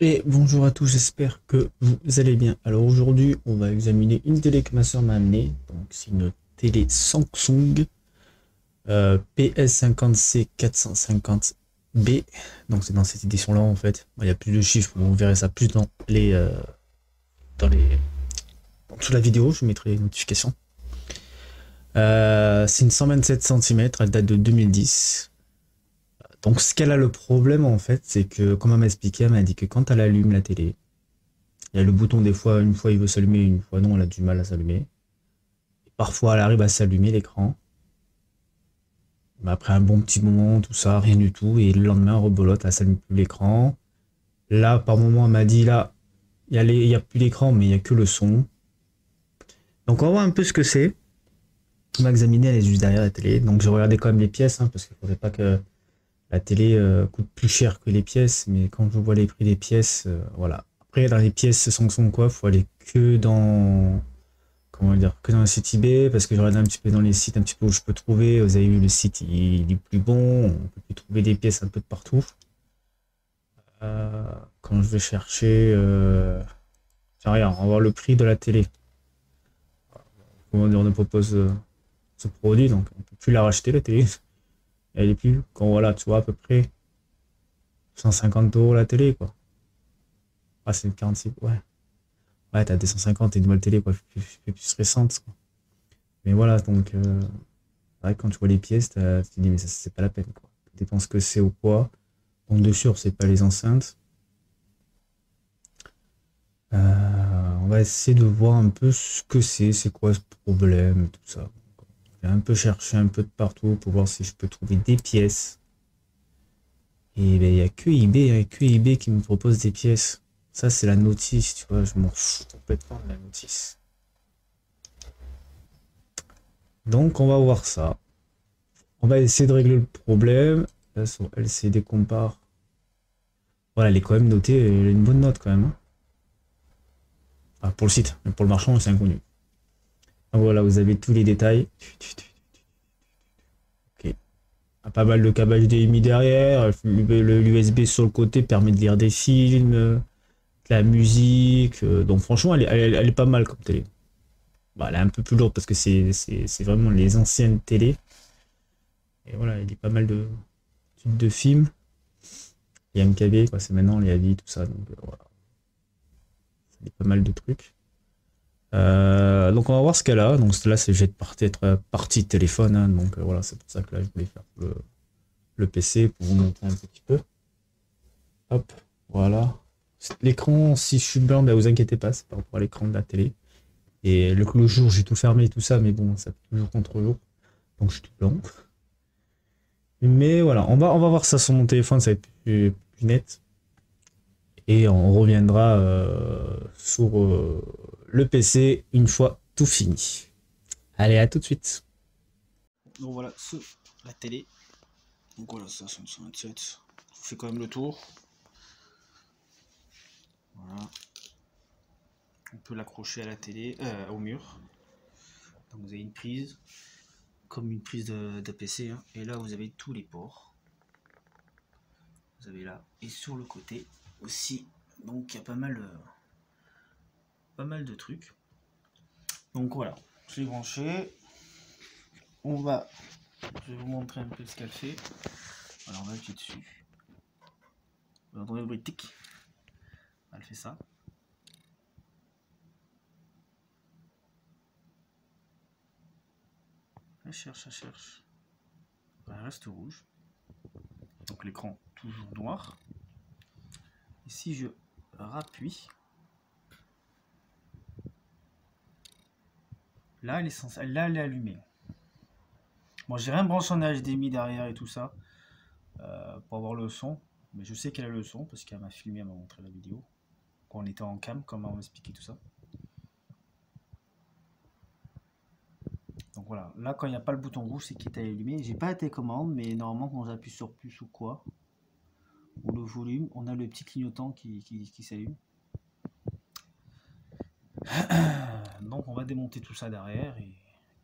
Et bonjour à tous, j'espère que vous allez bien. Alors aujourd'hui, on va examiner une télé que ma soeur m'a amenée. Donc c'est une télé Samsung PS50C 450B. Donc c'est dans cette édition-là en fait. Il y a plus de chiffres, vous verrez ça plus dans les dans toute la vidéo. Je mettrai les notifications. C'est une 127 cm, elle date de 2010. Donc ce qu'elle a le problème en fait, c'est que comme elle m'a expliqué, elle m'a dit que quand elle allume la télé, il y a le bouton des fois, une fois il veut s'allumer, une fois non, elle a du mal à s'allumer. Parfois elle arrive à s'allumer l'écran, mais après un bon petit moment, tout ça, rien du tout, et le lendemain rebolote, elle s'allume plus l'écran. Là, par moment, elle m'a dit là, il y a plus l'écran, mais il y a que le son. Donc on va voir un peu ce que c'est. On va examiner, elle est juste derrière la télé. Donc j'ai regardé quand même les pièces, hein, parce qu'il faudrait pas que la télé coûte plus cher que les pièces, mais quand je vois les prix des pièces, voilà. Après, dans les pièces Samsung quoi, faut aller que dans comment dire, que dans le site eBay, parce que je regarde un petit peu dans les sites un petit peu où je peux trouver. Vous avez vu, le site il est plus bon, on peut plus trouver des pièces un peu de partout. Quand je vais chercher, tiens, regarde, on va voir le prix de la télé. Comment dire, on nous propose ce produit, donc on peut plus la racheter la télé. Elle est plus, quand voilà, tu vois à peu près 150 € la télé quoi. Ah c'est une 46, ouais. Ouais, t'as des 150 et une nouvelle télé quoi, plus récente quoi. Mais voilà, donc ouais, quand tu vois les pièces, tu te dis mais ça c'est pas la peine quoi. Tu dépenses que c'est ou quoi. Donc de sûr, c'est pas les enceintes. On va essayer de voir un peu ce que c'est quoi ce problème, tout ça. Je vais un peu chercher un peu de partout pour voir si je peux trouver des pièces. Et ben, il n'y a que eBay, hein, que eBay qui me propose des pièces. Ça, c'est la notice, tu vois, je m'en fous complètement de la notice. Donc, on va voir ça. On va essayer de régler le problème. Là, sur LCD compare. Voilà, elle est quand même notée, elle a une bonne note quand même, hein. Ah, pour le site, mais pour le marchand, c'est inconnu. Donc voilà, vous avez tous les détails. Ok. Ah, pas mal de câbles HDMI derrière. L'USB sur le côté permet de lire des films, de la musique. Donc franchement, elle est pas mal comme télé. Bah, elle est un peu plus lourde parce que c'est vraiment les anciennes télé. Et voilà, il y a pas mal de films. Les MKB, quoi, c'est maintenant les avis, tout ça. Donc voilà, il y a pas mal de trucs. Donc on va voir ce qu'elle a. Donc là, c'est j'ai être partie téléphone, hein. Donc voilà, c'est pour ça que là, je voulais faire le PC pour vous montrer un petit peu. Hop, voilà. L'écran, si je suis blanc, ben vous inquiétez pas, c'est par rapport à l'écran de la télé. Et le jour, j'ai tout fermé et tout ça, mais bon, ça fait toujours contre jour. Donc je suis tout blanc. Mais voilà, on va voir ça sur mon téléphone, ça va être plus net. Et on reviendra sur le PC une fois tout fini. Allez, à tout de suite. Donc voilà, la télé. Donc voilà, ça, 127. Je fais quand même le tour. Voilà. On peut l'accrocher à la télé, au mur. Donc vous avez une prise, comme une prise de PC, hein. Et là, vous avez tous les ports. Vous avez là. Et sur le côté aussi. Donc il y a pas mal de trucs. Donc voilà, je l'ai branché. Je vais vous montrer un peu ce qu'elle fait. Alors on va appuyer dessus. Vous entendez le bruit de tic. Elle fait ça. Elle cherche, elle cherche. Elle reste rouge. Donc l'écran toujours noir. Et si je rappuie, là elle est allumée. Bon, j'ai rien branché en HDMI derrière et tout ça pour avoir le son, mais je sais qu'elle a le son parce qu'elle m'a filmé, elle m'a montré la vidéo quand on était en cam, comment on m'expliquait tout ça. Donc voilà, là quand il n'y a pas le bouton rouge, c'est qu'il est allumé. J'ai pas la télécommande, mais normalement quand j'appuie sur plus ou quoi, ou le volume, on a le petit clignotant qui s'allume. Donc on va démonter tout ça derrière et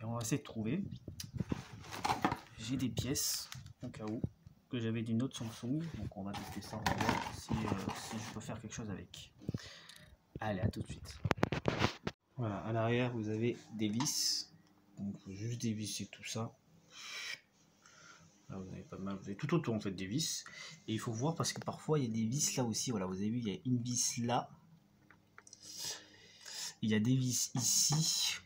on va essayer de trouver. J'ai des pièces au cas où. que j'avais d'une autre Samsung. Donc on va tester ça, on va voir si je peux faire quelque chose avec. Allez, à tout de suite. Voilà, à l'arrière vous avez des vis. Donc faut juste dévisser tout ça. Là vous avez pas mal, vous avez tout autour en fait des vis. Et il faut voir parce que parfois il y a des vis là aussi. Voilà, vous avez vu, il y a une vis là. Il y a des vis ici.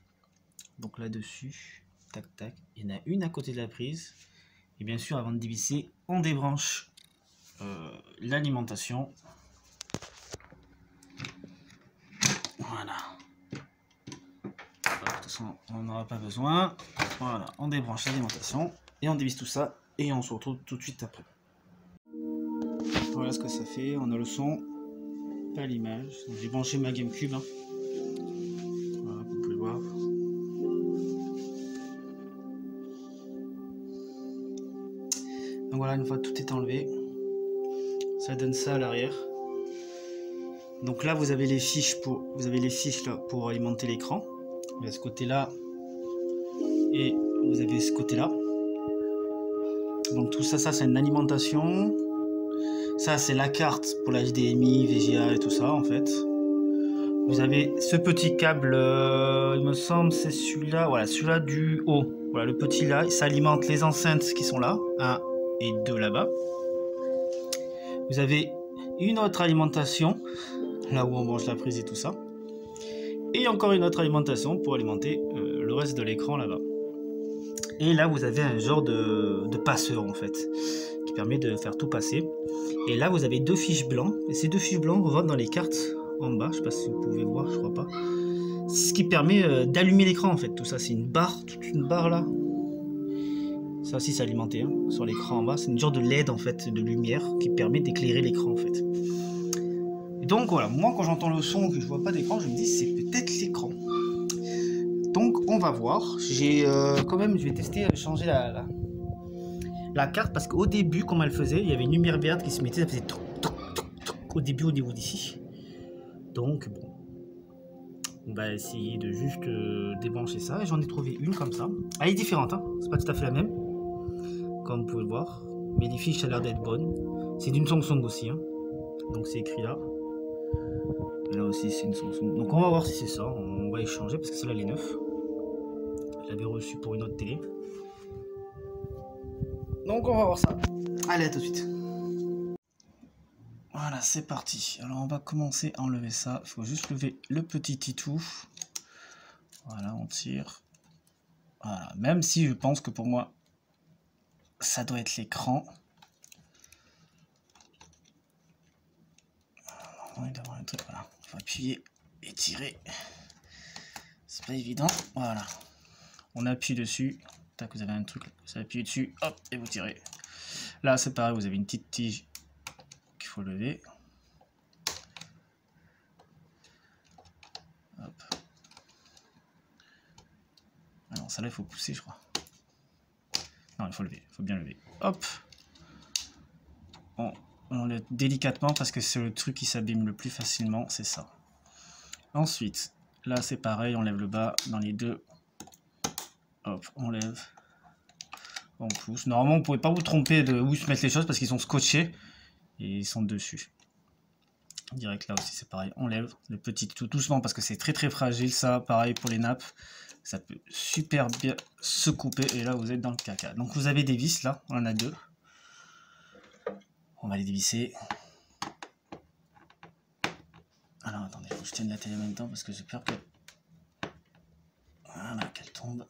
Donc là-dessus, tac tac. Il y en a une à côté de la prise. Et bien sûr, avant de dévisser, on débranche l'alimentation. Voilà. Alors, de toute façon, on n'en aura pas besoin. Voilà, on débranche l'alimentation et on dévisse tout ça et on se retrouve tout de suite après. Voilà ce que ça fait. On a le son, pas l'image. J'ai branché ma GameCube. Hein. Voilà, vous pouvez voir. Donc voilà, une fois tout est enlevé, ça donne ça à l'arrière. Donc là vous avez les fiches là pour alimenter l'écran. Il y a ce côté là et vous avez ce côté là. Donc tout ça, c'est une alimentation. Ça c'est la carte pour la HDMI, VGA et tout ça en fait. Vous avez ce petit câble, il me semble c'est celui-là, voilà, celui-là du haut. Voilà, le petit là, ça alimente les enceintes qui sont là, 1 et 2 là-bas. Vous avez une autre alimentation, là où on branche la prise et tout ça. Et encore une autre alimentation pour alimenter le reste de l'écran là-bas. Et là, vous avez un genre de passeur en fait, qui permet de faire tout passer. Et là, vous avez deux fiches blancs. Et ces deux fiches blancs rentrent dans les cartes en bas. Je sais pas si vous pouvez voir, je crois pas. C'est ce qui permet d'allumer l'écran en fait. Tout ça, c'est une barre, toute une barre là. Ça aussi, c'est alimenté hein, sur l'écran en bas. C'est une genre de LED en fait, de lumière qui permet d'éclairer l'écran en fait. Et donc voilà, moi quand j'entends le son que je vois pas d'écran, je me dis c'est peut-être l'écran. Donc on va voir. J'ai quand même, je vais tester changer la carte parce qu'au début, comme elle faisait, il y avait une lumière verte qui se mettait, ça faisait toc, toc, toc, toc, au début au niveau d'ici. Donc bon, on va essayer de juste débrancher ça. Et j'en ai trouvé une comme ça. Elle est différente, hein, c'est pas tout à fait la même. Comme vous pouvez le voir, mais les fiches ça a l'air d'être bonnes. C'est d'une Samsung aussi, hein. Donc c'est écrit là. Et là aussi c'est une Samsung. Donc on va voir si c'est ça. On va échanger parce que celle-là elle est neuve. Je l'avais reçue pour une autre télé. Donc on va voir ça. Allez, à tout de suite. Voilà, c'est parti. Alors on va commencer à enlever ça. Il faut juste lever le petit titou. Voilà, on tire. Voilà, même si je pense que pour moi ça doit être l'écran. Il doit y avoir un truc, voilà. Il faut appuyer et tirer. C'est pas évident. Voilà. On appuie dessus. Tac, vous avez un truc, vous appuyez dessus, hop, et vous tirez. Là, c'est pareil, vous avez une petite tige qu'il faut lever. Hop. Ah non, ça là, il faut pousser, je crois. Non, il faut lever, il faut bien lever. Hop. On le délicatement parce que c'est le truc qui s'abîme le plus facilement, c'est ça. Ensuite, là, c'est pareil, on lève le bas dans les deux. Hop, on lève. On pousse. Normalement, vous ne pouvez pas vous tromper de où se mettre les choses parce qu'ils sont scotchés et ils sont dessus. Direct là aussi, c'est pareil. On lève le petit tout doucement parce que c'est très très fragile. Ça, pareil pour les nappes. Ça peut super bien se couper et là, vous êtes dans le caca. Donc, vous avez des vis là. On en a deux. On va les dévisser. Alors, attendez, il faut que je tienne la télé en même temps parce que j'ai peur que... Voilà, qu'elle tombe.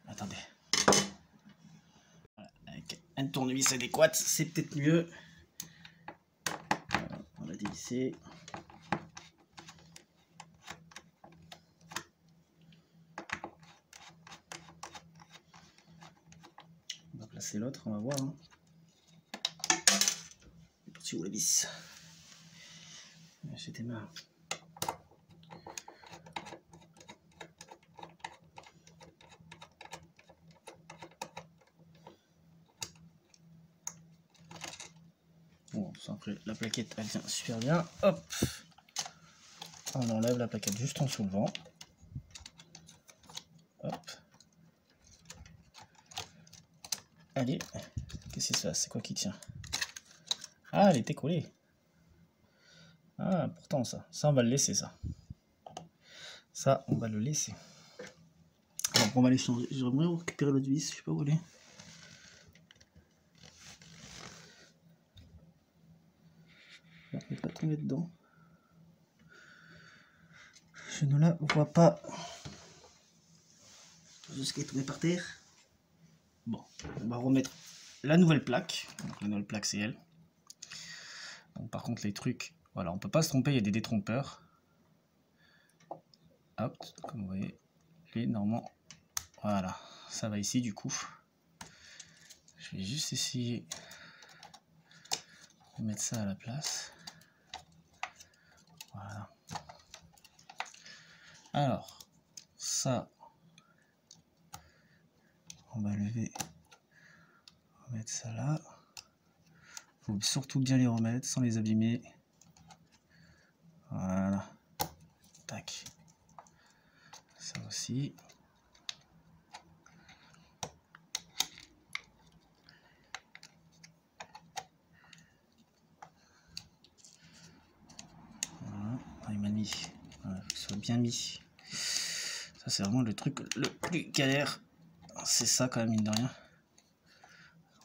Attendez. Voilà, avec un tournevis adéquat, c'est peut-être mieux. Voilà, on va dévisser. On va placer l'autre, on va voir. Hein. C'est parti où la vis? J'ai des mains. Bon, après la plaquette elle tient super bien. Hop, on enlève la plaquette juste en soulevant. Allez, qu'est-ce qui se passe? C'est quoi qui tient? Ah, elle était collée. Ah, pourtant ça on va le laisser ça. Ça, on va le laisser. Donc on va les changer. J'aimerais récupérer l'autre vis, je sais pas où elle est. Je ne vais pas tomber dedans. Je ne la vois pas. Juste qu'elle est tombée par terre. Bon, on va remettre la nouvelle plaque. Donc la nouvelle plaque c'est elle. Donc, par contre les trucs, voilà, on peut pas se tromper, il y a des détrompeurs. Hop, comme vous voyez, les normalement, voilà, ça va ici du coup. Je vais juste essayer de mettre ça à la place. Voilà. Alors, ça, on va lever, on va mettre ça là. Faut surtout bien les remettre sans les abîmer. Voilà. Tac. Ça aussi. Voilà. Ah, il m'a mis. Voilà, faut que ce soit bien mis. Ça c'est vraiment le truc le plus galère. C'est ça quand même, mine de rien.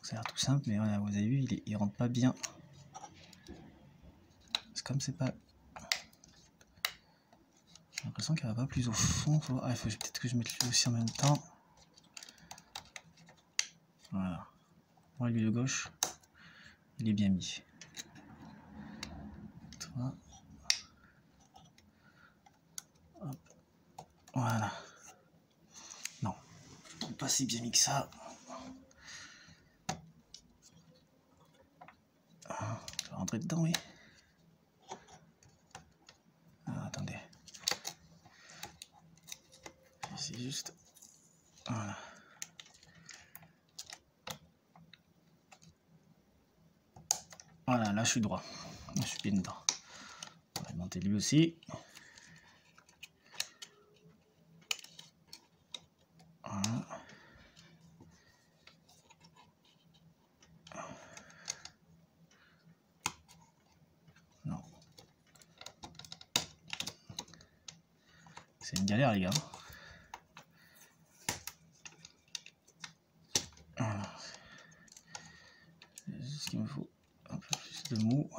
Ça a l'air tout simple, mais voilà, vous avez vu, il rentre pas bien. C'est comme c'est pas... J'ai l'impression qu'elle va pas plus au fond. Ah, il faut peut-être que je mette lui aussi en même temps. Voilà. Moi, lui de gauche, il est bien mis. Toi. Hop. Voilà. Non, pas si bien mis que ça. Je vais rentrer dedans, oui. Ah, attendez. C'est juste... Voilà. Voilà, là je suis droit. Là, je suis bien dedans. On va monter lui aussi. Voilà. Non. C'est une galère, les gars. Voilà. C'est juste ce qu'il me faut un peu plus de mou.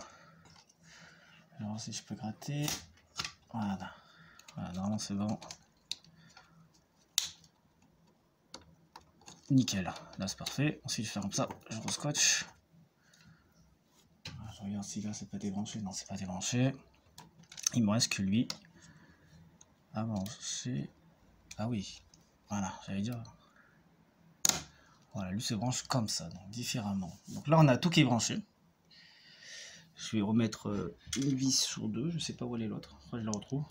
Alors si je peux gratter. Voilà. Voilà, normalement c'est bon. Nickel. Là c'est parfait. Ensuite je vais faire comme ça. Je rescotch. Je regarde si là c'est pas débranché. Non, c'est pas débranché. Il me reste que lui. Avancer. Ah oui. Voilà, j'allais dire. Voilà, lui se branche comme ça, donc différemment. Donc là on a tout qui est branché. Je vais remettre une vis sur deux, je sais pas où elle est l'autre. Après je la retrouve.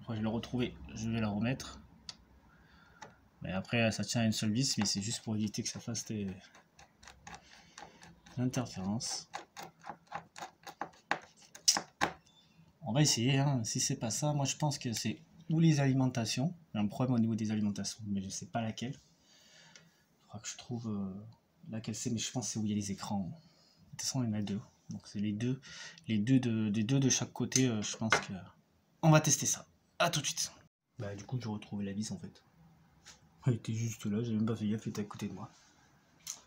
Après je l'ai retrouvée, je vais la remettre. Mais après ça tient à une seule vis, mais c'est juste pour éviter que ça fasse des interférences. On va essayer, hein. Si c'est pas ça, moi je pense que c'est ou les alimentations. Il y a un problème au niveau des alimentations, mais je sais pas laquelle. Il faudra que je trouve laquelle c'est, mais je pense que c'est où il y a les écrans. De toute façon il y en a deux. Donc c'est les deux de chaque côté, je pense que... On va tester ça. A tout de suite. Bah du coup j'ai retrouvé la vis en fait. Elle était juste là, j'ai même pas fait gaffe, elle était à côté de moi.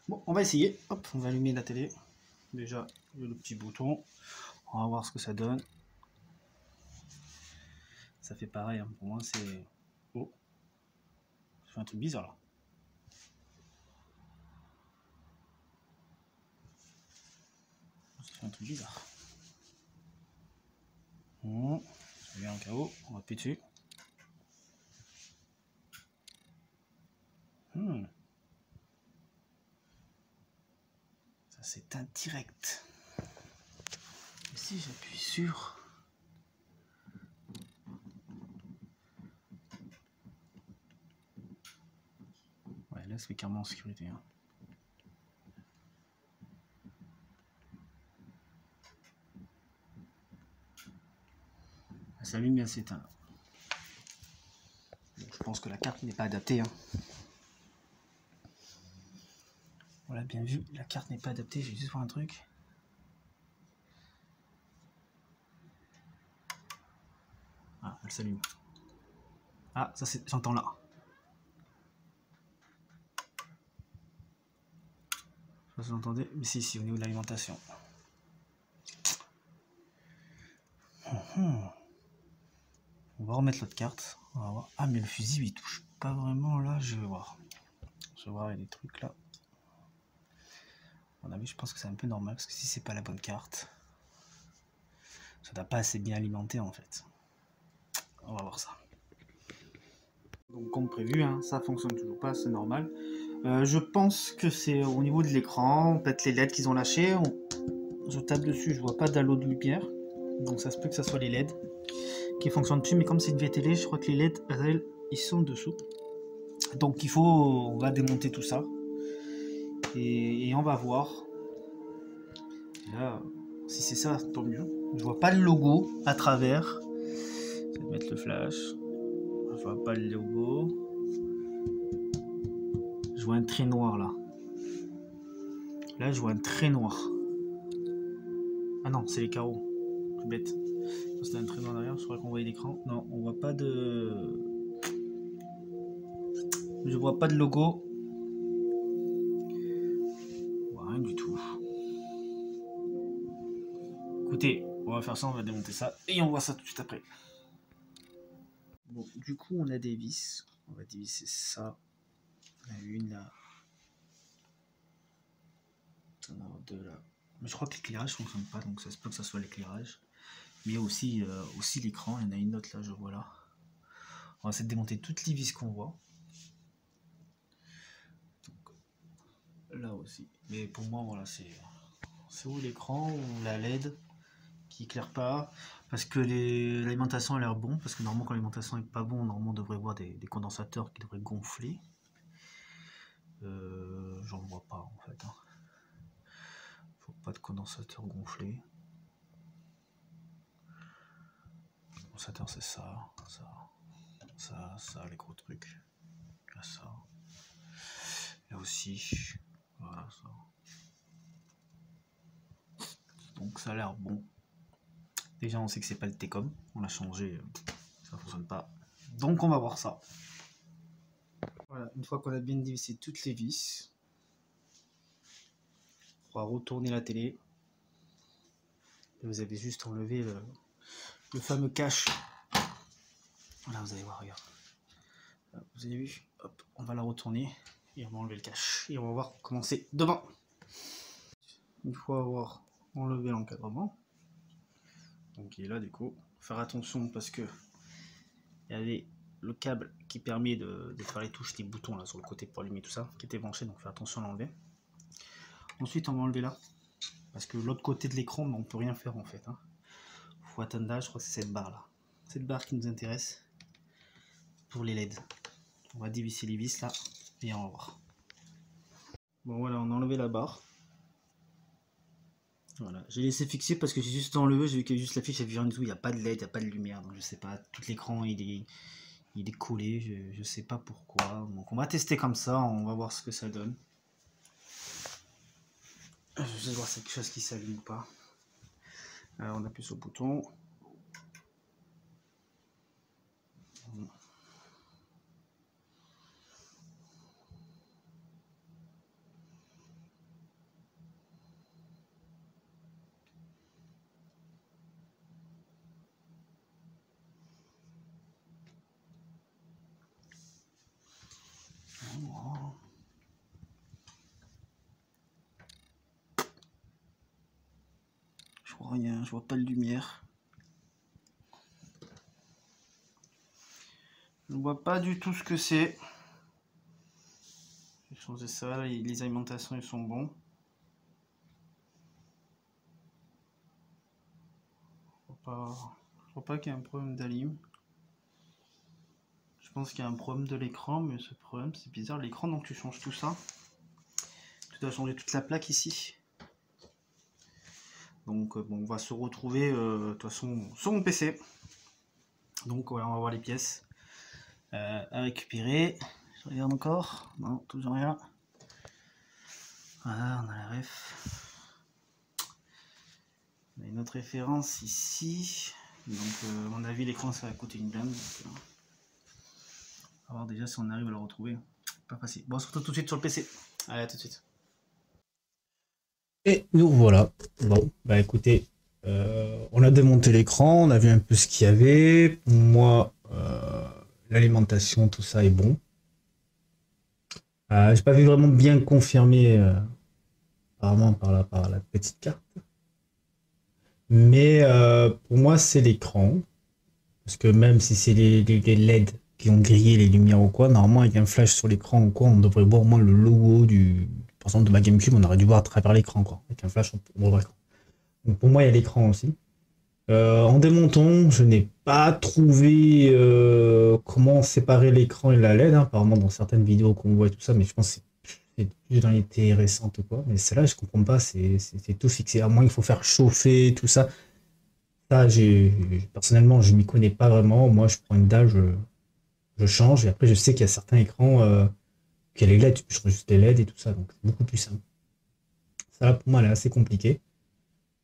Bon, on va essayer. Hop, on va allumer la télé. Déjà, il y a le petit bouton. On va voir ce que ça donne. Ça fait pareil, hein. Pour moi c'est... Oh, ça fait un truc bizarre là. Ça fait un truc bizarre. J'ai un KO, on va appuyer dessus. Ça c'est indirect. Et si j'appuie sur... Ouais, là c'est carrément en sécurité. Hein. Ça s'allume bien, s'éteint. Je pense que la carte n'est pas adaptée. Hein. Voilà, bien vu, la carte n'est pas adaptée, je vais juste voir un truc. Ah, elle s'allume. Ah, ça c'est, j'entends là. Je sais pas si vous entendez, mais si, ici, au niveau de l'alimentation. On va remettre l'autre carte. On va voir. Ah, mais le fusible il touche pas vraiment là, je vais voir. Je vais voir, il y a des trucs là. À mon avis, je pense que c'est un peu normal parce que si c'est pas la bonne carte, ça doit pas assez bien alimenter en fait. On va voir ça. Donc comme prévu, hein, ça fonctionne toujours pas, c'est normal. Je pense que c'est au niveau de l'écran, peut-être les LED qu'ils ont lâchés. Je tape dessus, je vois pas d'halo de lumière. Donc ça se peut que ça soit les LED qui fonctionnent dessus, mais comme c'est une vieille télé, je crois que les LED, ils sont dessous. Donc on va démonter tout ça. Et on va voir. Et là, si c'est ça, tant mieux. Je vois pas le logo à travers. Je vais mettre le flash. Je vois pas le logo. Je vois un trait noir là. Là, je vois un trait noir. Ah non, c'est les carreaux. Plus bête. C'était un trait noir derrière, je crois qu'on voyait l'écran. Non, on voit pas de. Je vois pas de logo. On voit rien du tout. Écoutez, on va faire ça, on va démonter ça et on voit ça tout de suite après. Bon, du coup, on a des vis. On va dévisser ça. On a une là. On en a deux là. Mais je crois que l'éclairage fonctionne pas, donc ça se peut que ça soit l'éclairage. Mais il y a aussi l'écran. Il y en a une autre là, je vois là. On va essayer de démonter toutes les vis qu'on voit. Donc, là aussi. Mais pour moi, voilà, c'est où l'écran ou la LED qui éclaire pas. Parce que l'alimentation a l'air bon. Parce que normalement, quand l'alimentation est pas bon, normalement, on devrait voir des condensateurs qui devraient gonfler. J'en vois pas en fait. Hein. Faut pas de condensateur gonflé. Le condensateur, c'est ça, les gros trucs. Là, ça. Là aussi. Voilà, ça. Donc ça a l'air bon. Déjà, on sait que c'est pas le T-Com. On l'a changé. Ça fonctionne pas. Donc on va voir ça. Voilà, une fois qu'on a bien dévissé toutes les vis, on va retourner la télé. Et vous avez juste enlevé le fameux cache. Voilà, vous allez voir, regarde. Vous avez vu, hop, on va la retourner et on va enlever le cache. Et on va voir comment c'est devant. Une fois avoir enlevé l'encadrement, donc il est là du coup, faire attention parce que il y avait le câble qui permet de faire les touches des boutons là sur le côté pour allumer tout ça, qui était branché, donc faire attention à l'enlever. Ensuite on va enlever là, parce que l'autre côté de l'écran, on peut rien faire en fait. Hein. Faut attendre là, je crois que c'est cette barre là. Cette barre qui nous intéresse pour les LED. On va dévisser les vis là et on va voir. Bon voilà, on a enlevé la barre. Voilà, j'ai laissé fixer parce que j'ai juste enlevé, j'ai vu qu'il y avait juste l'affiche, il n'y avait rien du tout, il n'y a pas de LED, il n'y a pas de lumière, donc je sais pas, tout l'écran il est collé, je sais pas pourquoi. Donc on va tester comme ça, on va voir ce que ça donne. Je vais juste voir si c'est quelque chose qui s'allume ou pas. Alors on appuie sur le bouton. Je vois rien, je vois pas de lumière. Je ne vois pas du tout ce que c'est. J'ai changé ça, les alimentations ils sont bons. Je vois pas qu'il y a un problème d'alim. Je pense qu'il y a un problème de l'écran, mais ce problème c'est bizarre. L'écran, donc tu changes tout ça. Tu dois changer toute la plaque ici. Donc bon, on va se retrouver de toute façon sur mon PC. Donc voilà, on va voir les pièces à récupérer. Je regarde encore. Non, toujours rien. Voilà, on a la ref. On a une autre référence ici. Donc, à mon avis, l'écran, ça va coûter une blinde. Donc, on va voir déjà si on arrive à le retrouver. Pas facile. Bon, on se retrouve tout de suite sur le PC. Allez, à tout de suite. Et nous voilà. Bon, bah écoutez, on a démonté l'écran, on a vu un peu ce qu'il y avait. Moi, l'alimentation, tout ça est bon. J'ai pas vu vraiment bien confirmé apparemment par la petite carte. Mais pour moi, c'est l'écran. Parce que même si c'est les LED qui ont grillé les lumières ou quoi, normalement, avec un flash sur l'écran ou quoi, on devrait voir au moins le logo du. Par exemple, de ma GameCube, on aurait dû voir à travers l'écran, quoi. Avec un flash, on voit l'écran. Donc pour moi, il y a l'écran aussi. En démontant, je n'ai pas trouvé comment séparer l'écran et la LED, hein, apparemment dans certaines vidéos qu'on voit et tout ça, mais je pense que c'est plus dans les télé récentes ou quoi. Mais celle-là, je comprends pas, c'est tout fixé. À moins qu'il faut faire chauffer, tout ça. Ça, personnellement, je m'y connais pas vraiment. Moi, je prends une dalle, je change, et après, je sais qu'il y a certains écrans qui a les LED, je change juste les LED et tout ça, donc c'est beaucoup plus simple. Ça, là, pour moi, elle est assez compliquée.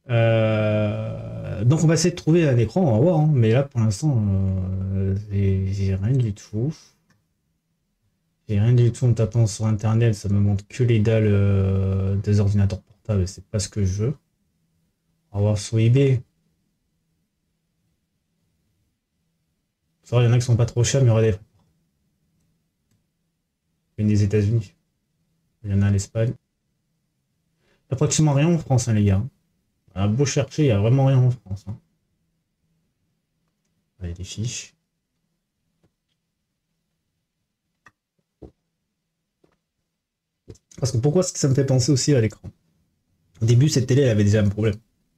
Donc on va essayer de trouver un écran, on va voir, hein. Mais là pour l'instant j'ai rien du tout. J'ai rien du tout en tapant sur internet, ça me montre que les dalles des ordinateurs portables, c'est pas ce que je veux. On va voir sur eBay. Ça, il y en a qui sont pas trop chers, mais il y aura des États-Unis. Il y en a à l'Espagne. Il n'y a pratiquement rien en France, hein, les gars. On a beau chercher, il n'y a vraiment rien en France, hein. Il y a des fiches. Parce que pourquoi est-ce que ça me fait penser aussi à l'écran? Au début, cette télé, elle avait déjà un problème.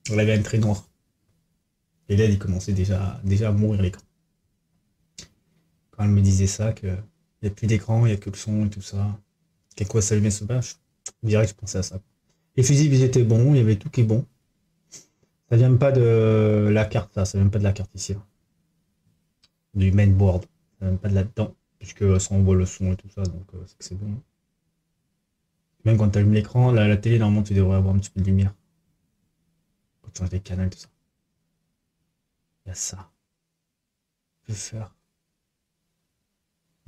Elle avait un trait noir. Et là, il commençait déjà à mourir l'écran. Quand elle me disait ça, qu'il n'y a plus d'écran, il n'y a que le son et tout ça. Qu'à quoi s'allumer ce bâche, direct, je pensais à ça. Les fusibles, ils étaient bons, il y avait tout qui est bon. Ça vient pas de la carte, ça vient pas de la carte ici. Là. Du mainboard. Ça vient pas de là-dedans. Puisque ça envoie le son et tout ça, donc c'est que c'est bon. Même quand tu allumes l'écran, la télé, normalement, tu devrais avoir un petit peu de lumière. Quand tu changes les canaux, tout ça. Il y a ça. Je peux faire.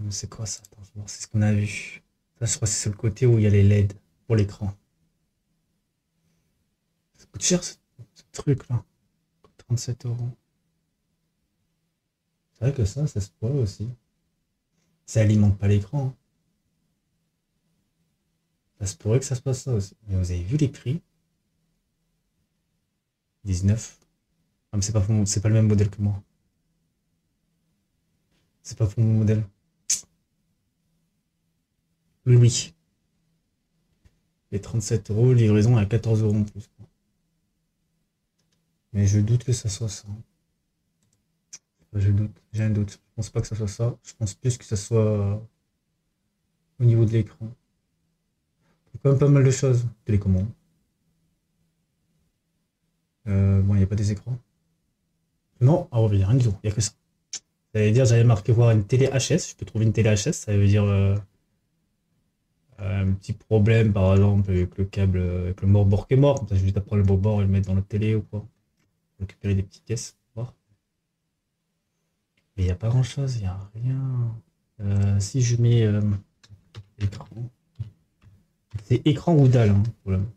C'est quoi ça? Attends, je vais voir, c'est ce qu'on a vu. Ça, je crois que c'est sur le côté où il y a les LED pour l'écran. Ça coûte cher ce truc là. 37 €. C'est vrai que ça se pourrait aussi. Ça alimente pas l'écran, hein. Ça se pourrait que ça se passe ça aussi. Mais vous avez vu les prix? 19. Ah, mais c'est pas le même modèle que moi. C'est pas pour mon modèle. Oui. Les 37 €, livraison à 14 € en plus. Mais je doute que ça soit ça. Je doute, j'ai un doute. Je pense pas que ça soit ça. Je pense plus que ça soit au niveau de l'écran. Il y a quand même pas mal de choses. Télécommande. Bon, il n'y a pas des écrans. Non, ah ouais, il n'y a rien du tout. Il n'y a que ça. Ça veut dire, j'avais marqué voir une télé HS. Je peux trouver une télé HS. Ça veut dire un petit problème, par exemple, avec le câble, avec le mort-bord qui est mort. Comme ça, je vais juste à prendre le mort-bord et le mettre dans la télé ou quoi. Récupérer des petites pièces. Voir. Mais il n'y a pas grand-chose. Il n'y a rien. Si je mets écran. C'est écran ou dalle, hein, problème.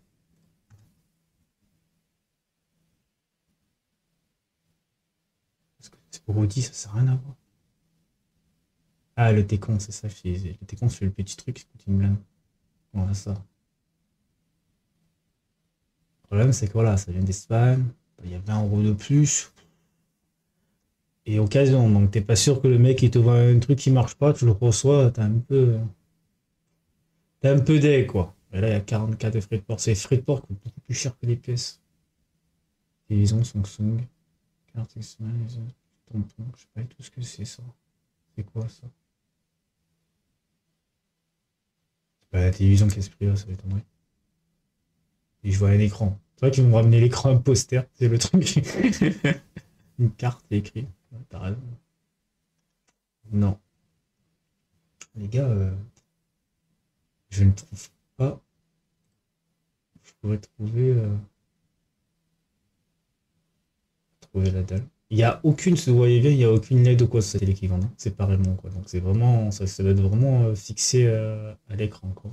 Parce que c'est pour Audi, ça sert à rien à voir. Ah, le Técon, c'est ça. Le Técon, c'est le petit truc qui coûte une blinde. Voilà ça. Le problème, c'est que voilà, ça vient d'Espagne. Il y a 20 € de plus. Et occasion, donc t'es pas sûr que le mec il te voit un truc qui marche pas, tu le reçois, t'as un peu d'aide quoi. Et là il y a 44 de frais de port. C'est les frais de port qui coûtent beaucoup plus cher que les pièces. Télévision Samsung, carte XML, tampon, je sais pas du tout ce que c'est ça. C'est quoi ça? C'est pas la télévision qui a ce prix-là, ça m'étonnerait. Et je vois un écran. C'est vrai qu'ils vont ramener l'écran un poster, c'est le truc. Une carte écrit. Ouais, t'as raison. Non. Les gars, je ne trouve pas. pourrais trouver la dalle. Il y a aucune, si vous voyez bien, il y a aucune LED ou quoi sur cette télé qui vendent, hein, séparément quoi. Donc c'est vraiment, ça doit être vraiment fixé à l'écran quoi.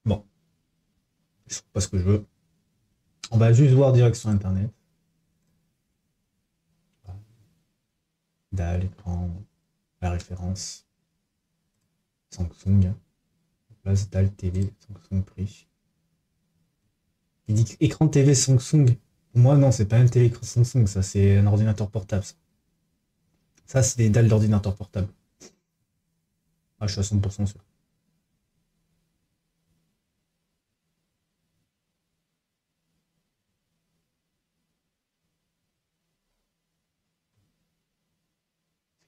Bon, je trouve pas ce que je veux. On va juste voir direction internet. Dalle, écran, la référence. Samsung. Place dalle télé, Samsung prix. Il dit écran TV Samsung. Pour moi, non, c'est pas un télé Samsung, ça c'est un ordinateur portable. Ça c'est des dalles d'ordinateur portable. Ah, je suis à 100% sûr.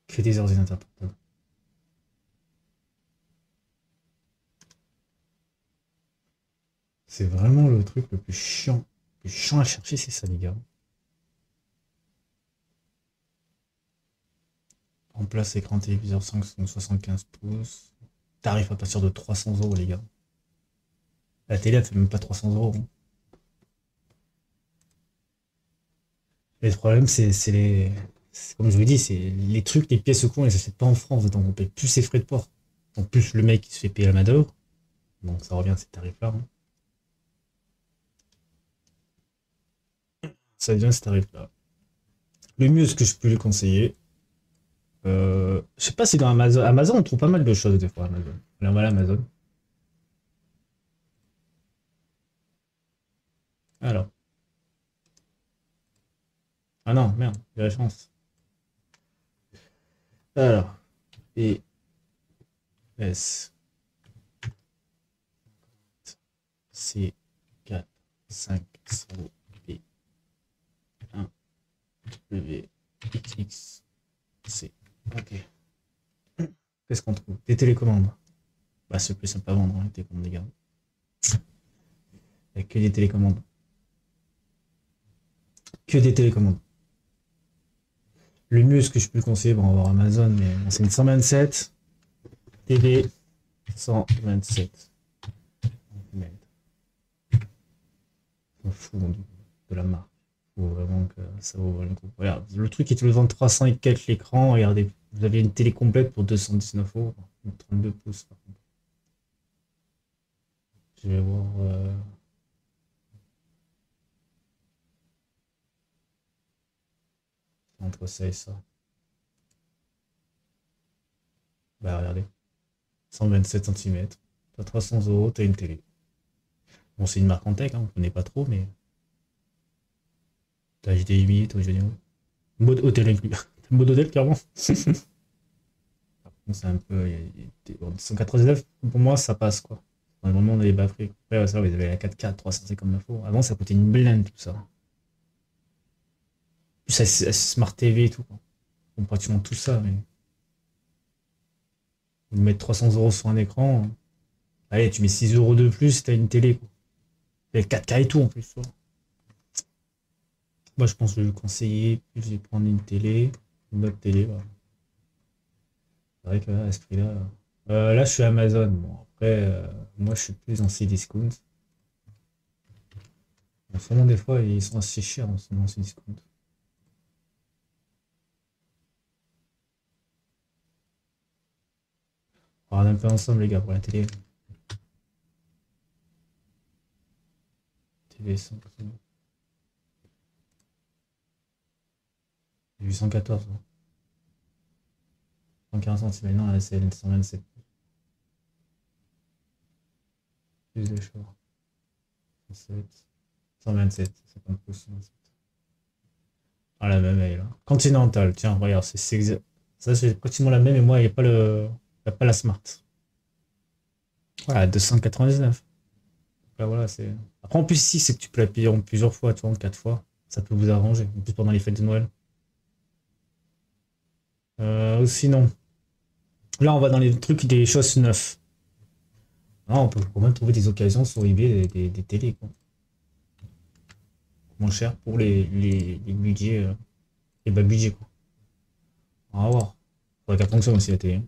Que des ordinateurs portables. C'est vraiment le truc le plus chiant. Le plus chiant à chercher, c'est ça, les gars. En place écran téléviseur 75 pouces. Tarif à partir de 300 €, les gars. La télé, elle fait même pas 300 €. Hein. Et le problème, c'est les. Comme je vous dis, c'est les trucs, les pièces au coin, ils s'achètent pas en France, donc on paye plus ses frais de port. En plus, le mec, il se fait payer la main d'œuvre. Donc ça revient à ces tarifs-là. Hein. Ça devient ce tarif-là. Le mieux, ce que je peux lui conseiller, je sais pas si dans Amazon, Amazon, on trouve pas mal de choses des fois. Amazon. Là, voilà Amazon. Alors. Ah non, merde, j'ai la chance. Alors. Et S. C. 4. 5. 0. B. 1. W. X. C. Ok. Qu'est-ce qu'on trouve? Des télécommandes. Bah, c'est plus simple à vendre, hein, les télécommandes, les gars. Il n'y a que des télécommandes. Que des télécommandes. Le mieux, ce que je peux conseiller, bon, on va voir Amazon, mais bon, c'est une 127 TV 127. On fout de la marque. Il faut vraiment que ça vaut le coup. Regarde, le truc, il te le vend 300 et quelques l'écran. Regardez, vous avez une télé complète pour 219 €. 32 pouces, par contre. Je vais voir. Entre ça et ça. Bah, regardez. 127 cm. T'as 300 €, t'as une télé. Bon, c'est une marque en tech, hein, on connaît pas trop, mais. T'as HDMI, t'as HDMI. Mode hôtel inclus. Mode hôtel, clairement. C'est un peu. 199, pour moi, ça passe, quoi. Dans le moment, on avait bas prix. Après, ça, vous avez la 4K, 359 €. Avant, ça coûtait une blinde, tout ça. Plus ça, Smart TV et tout, quoi. Bon, pratiquement tout ça, mais. Vous mettre 300 € sur un écran. Allez, tu mets 6 € de plus, t'as une télé, quoi. Et 4K et tout, en plus, quoi. Moi, je pense que je vais conseiller. Je vais prendre une télé. Une autre télé, voilà. C'est vrai que là, à ce prix-là. Là, je suis Amazon. Bon, après, moi, je suis plus en Cdiscount. En ce moment, des fois, ils sont assez chers en ce moment, Cdiscount. On regarde un peu ensemble, les gars, pour la télé. TV 5. 814. 140 cm. Non, c'est 127. Plus de choix. 127. 50 pouces. 127. Ah, la même, elle est là. Continental. Tiens, regarde, ça, c'est pratiquement la même, et moi, il n'y a pas il y a pas la Smart. Voilà, 299. Là, voilà, c'est. Après, en plus, ici, c'est que tu peux la payer en plusieurs fois, tu vois, en 4 fois. Ça peut vous arranger. En plus, pendant les fêtes de Noël. Sinon, là, on va dans les trucs des choses neuves. Là, on peut quand même trouver des occasions sur eBay des télés, quoi. moins cher pour les budgets, les bas budgets quoi. On va voir. Faudrait qu'elle fonctionne aussi la télé.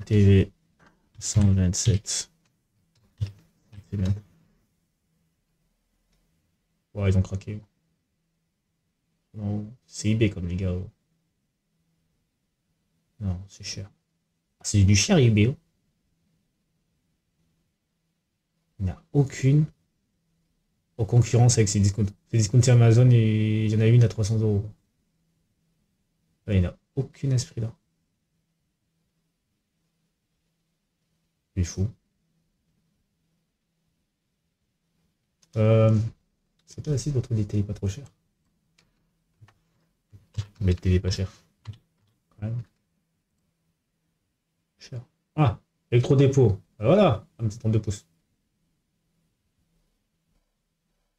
TV 127. C'est bien. Ouais, ils ont craqué. Non, c'est eBay comme les gars. Non, c'est cher. Ah, c'est du cher eBay. Oh. Il n'y a aucune en concurrence avec ces discounts. Ces discounts Amazon, et il y en a une à 300 €. Là, il n'y en a aucune esprit là. C'est fou. Euh, c'est pas facile de trouver des télé pas trop chères. Mais des télé pas chères. Quand même. Cher. Ah, électrodépôt. Ah, voilà, un petit 32 pouces.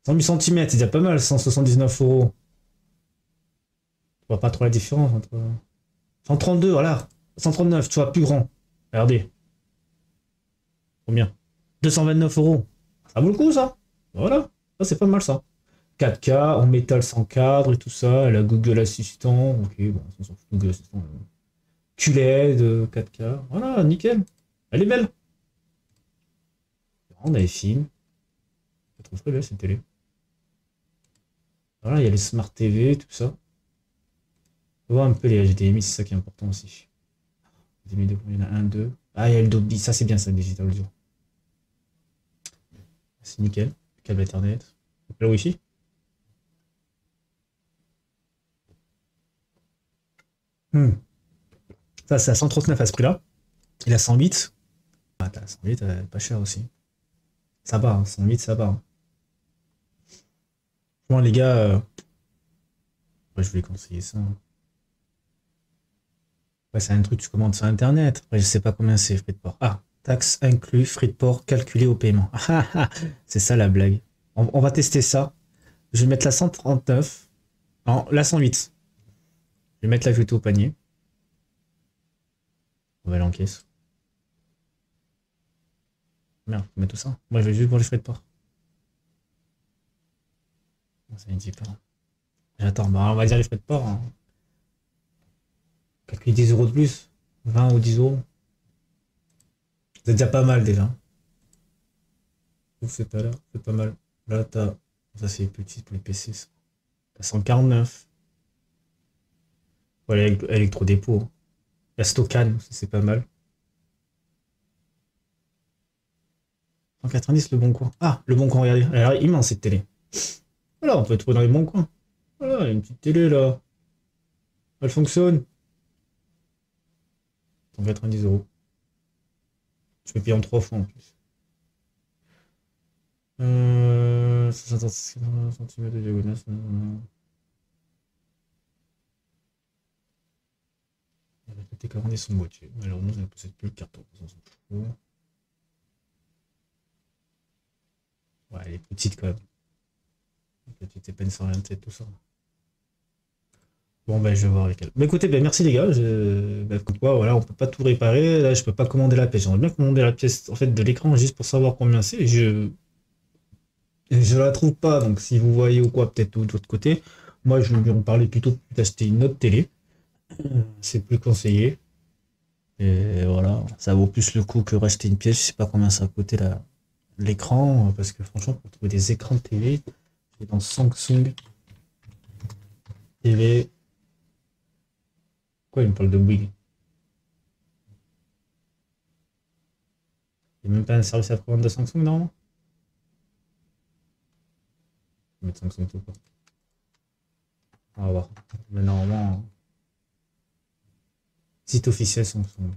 108 cm, c'est déjà pas mal, 179 €. Tu vois pas trop la différence entre. 132, voilà. 139, tu vois, plus grand. Regardez. Combien? 229 €. Ça vaut le coup, ça. Voilà. Ça, c'est pas mal, ça. 4K, en métal sans cadre et tout ça. La Google Assistant. Ok, bon, on s'en fout. Google Assistant. QLED, 4K. Voilà, nickel. Elle est belle. On a les films. Je trouve très belle cette télé. Voilà, il y a les Smart TV, tout ça. On voit un peu les HDMI, c'est ça qui est important aussi. Il y en a un, deux. Ah, il y a le Dolby, ça c'est bien ça, le Digital Audio. C'est nickel. Câble Ethernet. Le Wi-Fi. Ça, c'est à 139 à ce prix-là. Il a 108. Ah, t'as 108, pas cher aussi. Ça va, hein, 108, ça va. Hein. Bon, les gars, ouais, je voulais conseiller ça. Hein. Ouais, c'est un truc que tu commandes sur Internet. Après, je sais pas combien c'est, frais de port. Ah, taxe inclus, frais de port calculés au paiement. Ah, ah, c'est ça la blague. On va tester ça. Je vais mettre la 139. Non, la 108. Je vais mettre la plutôt au panier. On va aller en caisse. Merde, faut mettre tout ça. Moi, je vais juste pour les frais de port. Ça ne dit pas. J'attends, bah, on va dire les frais de port. Hein. Calculer 10 € de plus. 20 ou 10 €. C'est déjà pas mal déjà. C'est pas là, c'est pas mal. Là, t'as. Ça, c'est petit pour les PC. Ça. T'as 149. Voilà, électrodépôt. La Stocan, c'est pas mal. 190 le bon coin. Ah, le bon coin, regardez. Elle est immense cette télé. Voilà, on peut trouver dans les bons coins. Voilà, une petite télé là. Elle fonctionne. 190 €. Je peux payer en 3 fois en plus. 150 cm de diagonale. Les télécommandes sont boîtier. Malheureusement, je ne possède plus le carton. On s'en fout. Ouais, elle est petite quand même. Petite épine sans rien de tête, tout ça. Bon, ben, je vais voir avec elle. Bah, écoutez, ben, merci les gars. Comme quoi, voilà, on peut pas tout réparer. Là, je peux pas commander la pièce. J'aimerais bien commander la pièce en fait, de l'écran juste pour savoir combien c'est. Je la trouve pas. Donc, si vous voyez ou quoi, peut-être de l'autre côté. Moi, je lui en parlais plutôt d'acheter une autre télé. C'est plus conseillé. Et voilà, ça vaut plus le coup que racheter une pièce. Je sais pas combien ça a coûté l'écran. Parce que franchement, pour trouver des écrans de télé, c'est dans Samsung TV. Quoi, il me parle de Bouygues? Il n'y a même pas un service après-vente de Samsung, normalement? Je vais mettre Samsung tout court. On va voir. Mais normalement, site officiel Samsung.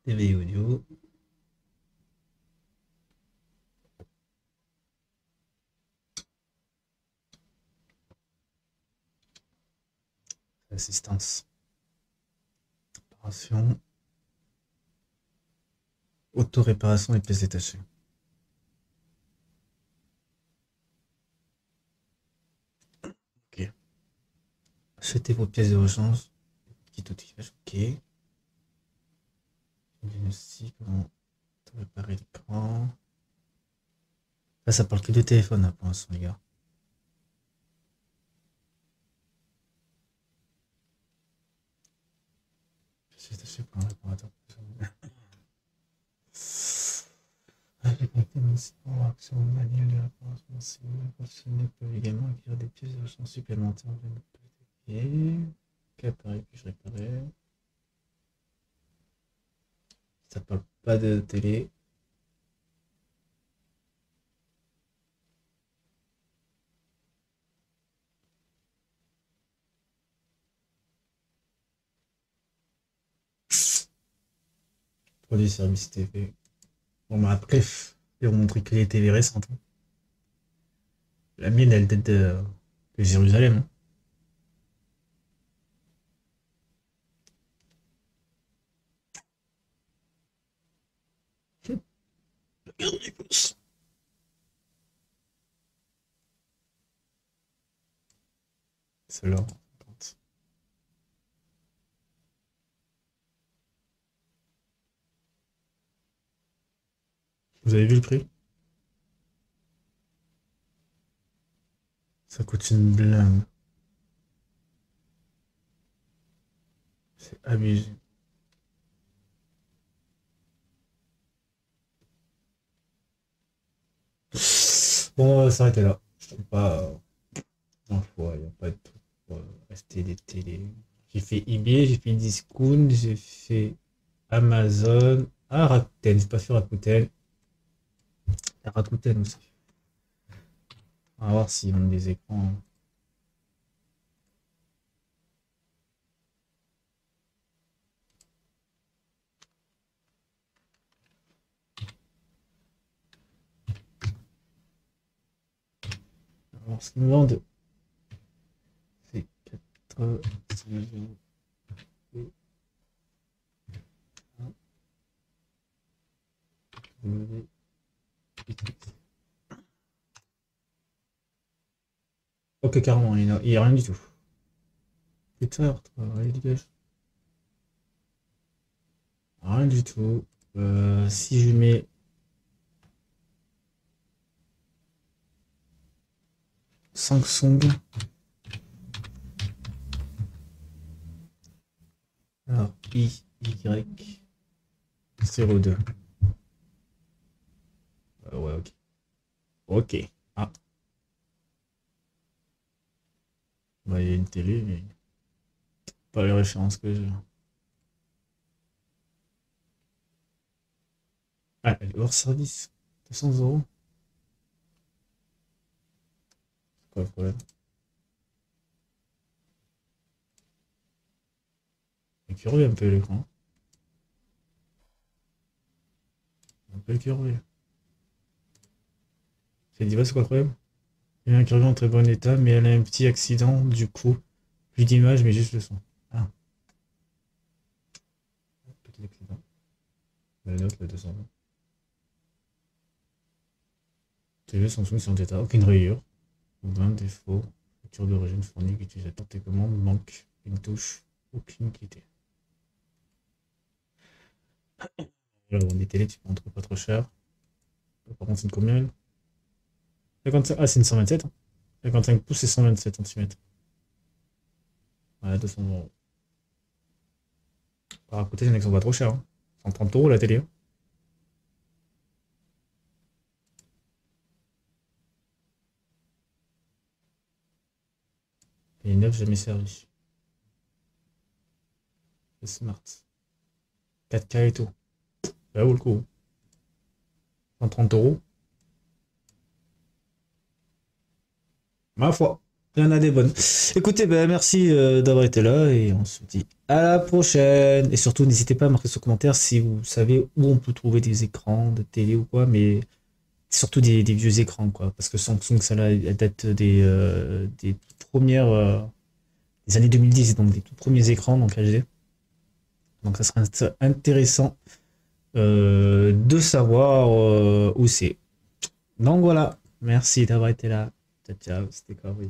TV audio. Assistance. Réparation. Auto-réparation et pièces détachées. Ok. Achetez vos pièces de rechange. Petit outillage, ok. Diagnostic, comment réparer l'écran. Là, ça parle que de téléphone, là, pour l'instant, les gars. Je suis attaché par un réparateur. Pour action manuelle de la réparation, les professionnels peuvent également acquérir des pièces de rechange supplémentaires. Ok. Quel appareil puis-je réparer? Ça parle pas de télé. Produit service TV. Bon, bah après, ils ont montré que les TV récentes. Hein. La mienne, elle date de Jérusalem. Hein. Regarde les pouces. C'est là. Vous avez vu le prix? Ça coûte une blinde. C'est abusé. Bon, on va s'arrêter là. Je trouve pas. Non, il n'y a pas de truc pour acheter des télés. J'ai fait eBay, j'ai fait Discount, j'ai fait Amazon. Ah, Rakuten, j'ai pas fait Rakuten. Rakuten aussi. On va voir s'ils vendent des écrans. Alors, ce qu'ils me vendent, c'est 4, 5 euros. Ok, carrément, il n'y a rien du tout. Putain, allez, dégage. Rien du tout. Si je mets Samsung. Alors, IY02. Ouais, ok. Ok. Ah. Bah, il y a une télé, mais pas les références que j'ai. Ah, elle est hors service. 200 euros. C'est quoi le problème? Il est curieux un peu l'écran. Un peu curieux. C'est dit, c'est quoi le problème? Il y a un curieux en très bon état, mais elle a un petit accident, du coup. Plus d'image, mais juste le son. Ah. Petit accident. La note, le 220. TV Samsung sur état, aucune rayure. Aucun défaut. Facture d'origine fournie, utilisateur tes commandes, manque une touche, aucune qualité. Voilà, on est télé, tu peux en trouver pas trop cher. Par contre, c'est une combien? 55... Ah, c'est une 127. Hein. 55 pouces et 127 cm. Ouais, 200 euros. À côté, il y en a qui sont pas trop chers. Hein. 130 euros la télé. Hein. Et 9 jamais servi. Le Smart. 4K et tout. Ça vaut le coup. 130 euros. Ma foi, il y en a des bonnes. Écoutez, ben, merci d'avoir été là et on se dit à la prochaine. Et surtout, n'hésitez pas à marquer ce commentaire si vous savez où on peut trouver des écrans de télé ou quoi, mais surtout des vieux écrans, quoi. Parce que Samsung, ça là, elle date des premières, des années 2010, donc des tout premiers écrans, donc HD. Donc ça serait intéressant de savoir où c'est. Donc voilà, merci d'avoir été là. Ciao, ciao, c'était Corey.